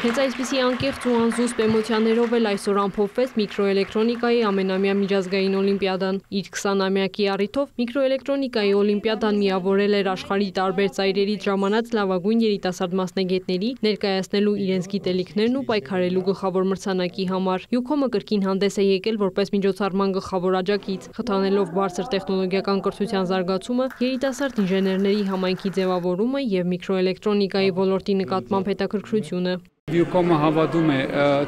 Հենց այսպիսի անկեղծ ու անզուսպ էմոցիաներով էլ այսօր ամփոփվեց միկրոէլեկտրոնիկայի ամենամյա միջազգային օլիմպիադան։ Իր 20-ամյակի առիթով միկրոէլեկտրոնիկայի օլիմպիադան միավորել էր աշխարհի տարբեր ծայրերից ժամանած լավագույն երիտասարդ մասնագետների, ներկայացնելու իրենց գիտելիքներն ու պայքարելու գլխավոր մրցանակի համար։ Յուքոմը կրկին հանդես է եկել որպես միջոցառման գլխավոր աջակից, խթանելով բարձր տեխնոլոգիական կրթության զարգացումը, երիտասարդ ինժեներների համայնքի ձևավորումը եւ միկրոէլեկտրոնիկայի ոլորտի նկատմամբ հետաքրքրությունը։ Յուքոմը հավատում է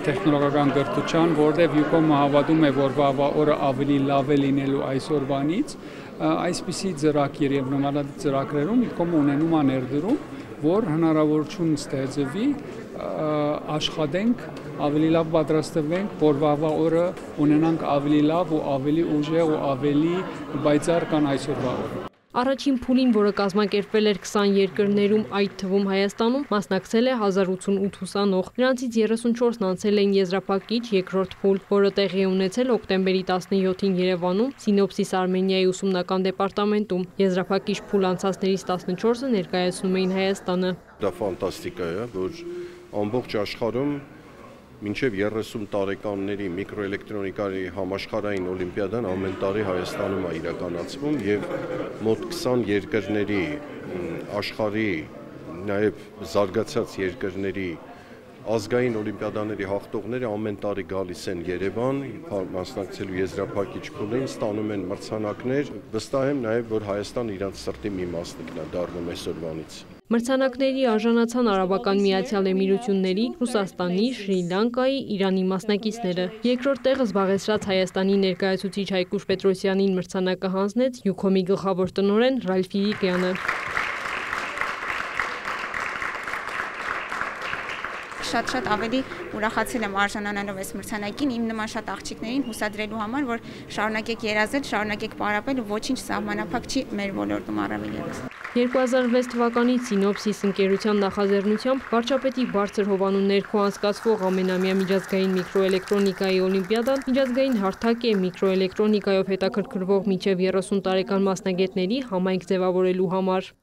տեխնոլոգիական կրթության, որտեղ Յուքոմը հավատում է, որ վաղվա օրը ավելի լավ է լինելու այսօրվանից, այսպիսի ծրագիր եւ նմանատիպ ծրագրերում Յուքոմը ունենում է ներդրում, որ հնարավորություն ստեղծվի աշխատենք, ավելի լավ պատրաստվենք, որ վաղվա օրը ունենանք ավելի լավ ու ավելի ուժեղ ու ավելի պայծառ կան այսօրվա օրը։ Առաջին փուլին, որը կազմակերպվել էր 20 երկրներում, այդ թվում Հայաստանում, մասնակցել է 1088 ուսանող։ Նրանցից 34-ն անցել էին եզրափակիչ երկրորդ փուլ, որը տեղի է ունեցել հոկտեմբերի 17-ին Երևանում, Սինոպսիս Արմենիայի ուսումնական դեպարտամենտում։ Եզրափակիչ փուլ անցածներից 14-ը ներկայացնում էին Հայաստանը։ Դա ֆանտաստիկա է, որ ամբողջ աշխարհում մինչև 30 տարեկանների միկրոէլեկտրոնիկայի համաշխարհային օլիմպիադան ամեն տարի Հայաստանում է իրականացվում եւ մոտ 20 երկրների աշխարհի նաեւ զարգացած երկրների ազգային օլիմպիադաների հաղթողները ամեն տարի գալիս են Երևան, մասնակցելու եզրափակիչ փուլին, ստանում են մրցանակներ, վստահ եմ նաեւ, որ Հայաստանը իրանց սրտի մի մասնիկն է դառնում այսօրվանից։ Մրցանակների արժանացան Արաբական Միացյալ Էմիրությունների, Ռուսաստանի, Շրի Լանկայի, Իրանի մասնակիցները։ Երկրորդ տեղը զբաղեցրած Հայաստանի ներկայացուցիչ Հայկուշ Պետրոսյանին մրցանակը հանձնեց Յուքոմի գլխավոր տնօրեն Ռալֆ Իրիկյանը։ Շատ ավելի ուրախացել եմ արժանանալով այս մրցանակին, իմ նման շատ աղջիկներին հուսադրելու համար, որ շարունակեք երազել, շարունակեք պարապել ու ոչինչ սահմանափակ չի մեր ոլորտում առավել ևս։ 2006 թվականից Սինոպսիս ընկերության նախաձեռնությամբ վարչապետի բարձր հովանու ներքո անցկացվող ամենամյա միջազգային միկրոէլեկտրոնիկայի օլիմպիադան միջազգային հարթակ է միկրոէլեկտրոնիկայով հետաքրքրվող մինչև 30 տարեկան մասնագետների համայնք ձևավորելու համար։